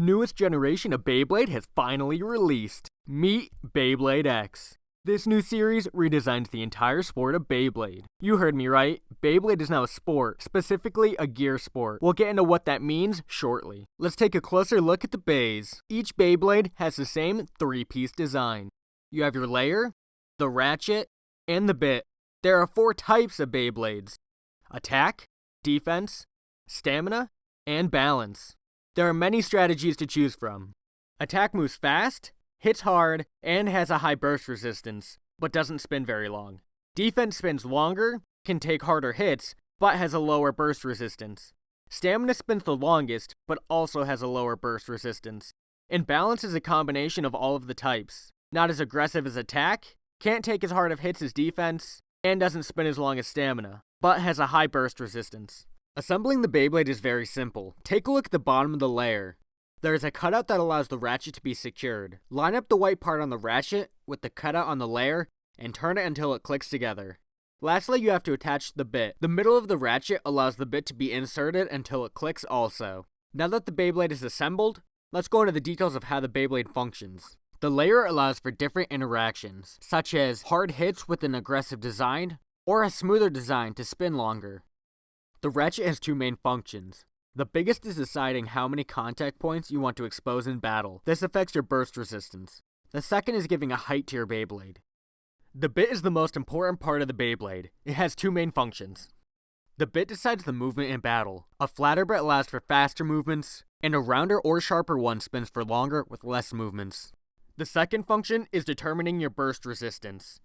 Newest generation of Beyblade has finally released. Meet Beyblade X. This new series redesigns the entire sport of Beyblade. You heard me right, Beyblade is now a sport, specifically a gear sport. We'll get into what that means shortly. Let's take a closer look at the bays. Each Beyblade has the same three-piece design. You have your layer, the ratchet, and the bit. There are 4 types of Beyblades: attack, defense, stamina, and balance. There are many strategies to choose from. Attack moves fast, hits hard, and has a high burst resistance, but doesn't spin very long. Defense spins longer, can take harder hits, but has a lower burst resistance. Stamina spins the longest, but also has a lower burst resistance. And balance is a combination of all of the types. Not as aggressive as attack, can't take as hard of hits as defense, and doesn't spin as long as stamina, but has a high burst resistance. Assembling the Beyblade is very simple. Take a look at the bottom of the layer. There is a cutout that allows the ratchet to be secured. Line up the white part on the ratchet with the cutout on the layer and turn it until it clicks together. Lastly, you have to attach the bit. The middle of the ratchet allows the bit to be inserted until it clicks also. Now that the Beyblade is assembled, let's go into the details of how the Beyblade functions. The layer allows for different interactions, such as hard hits with an aggressive design, or a smoother design to spin longer. The ratchet has 2 main functions. The biggest is deciding how many contact points you want to expose in battle. This affects your burst resistance. The second is giving a height to your Beyblade. The bit is the most important part of the Beyblade. It has 2 main functions. The bit decides the movement in battle. A flatter bit allows for faster movements, and a rounder or sharper one spins for longer with less movements. The second function is determining your burst resistance.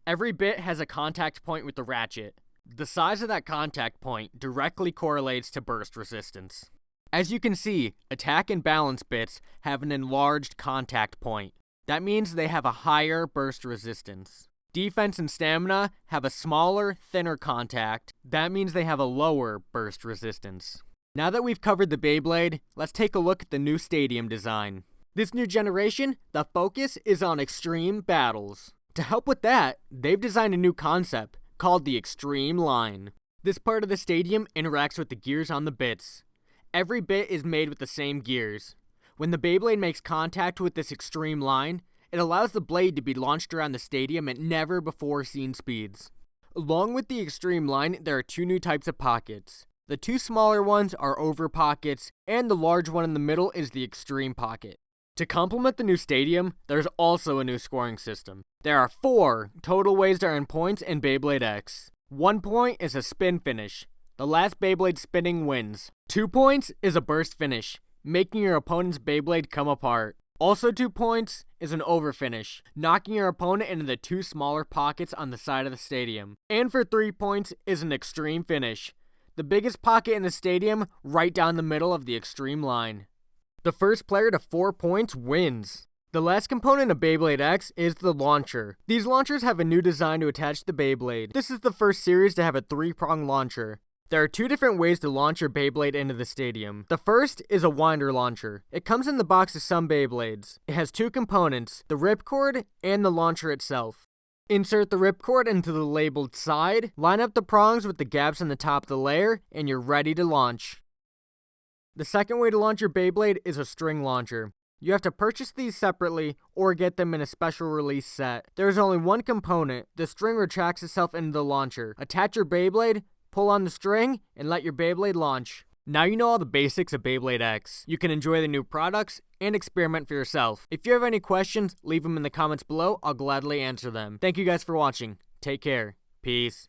Every bit has a contact point with the ratchet. The size of that contact point directly correlates to burst resistance. As you can see, attack and balance bits have an enlarged contact point. That means they have a higher burst resistance. Defense and stamina have a smaller, thinner contact. That means they have a lower burst resistance. Now that we've covered the Beyblade, let's take a look at the new stadium design. This new generation, the focus is on extreme battles. To help with that, they've designed a new concept called the Extreme Line. This part of the stadium interacts with the gears on the bits. Every bit is made with the same gears. When the Beyblade makes contact with this extreme line, it allows the blade to be launched around the stadium at never before seen speeds. Along with the extreme line, there are 2 new types of pockets. The 2 smaller ones are over pockets, and the large one in the middle is the extreme pocket. To complement the new stadium, there's also a new scoring system. There are 4 total ways to earn points in Beyblade X. 1 point is a spin finish. The last Beyblade spinning wins. 2 points is a burst finish, making your opponent's Beyblade come apart. Also 2 points is an over finish, knocking your opponent into the 2 smaller pockets on the side of the stadium. And for 3 points is an extreme finish, the biggest pocket in the stadium right down the middle of the extreme line. The first player to 4 points wins. The last component of Beyblade X is the launcher. These launchers have a new design to attach the Beyblade. This is the first series to have a 3-prong launcher. There are 2 different ways to launch your Beyblade into the stadium. The first is a winder launcher. It comes in the box of some Beyblades. It has 2 components, the ripcord and the launcher itself. Insert the ripcord into the labeled side, line up the prongs with the gaps in the top of the layer, and you're ready to launch. The second way to launch your Beyblade is a string launcher. You have to purchase these separately or get them in a special release set. There is only 1 component. The string retracts itself into the launcher. Attach your Beyblade, pull on the string, and let your Beyblade launch. Now you know all the basics of Beyblade X. You can enjoy the new products and experiment for yourself. If you have any questions, leave them in the comments below. I'll gladly answer them. Thank you guys for watching. Take care. Peace.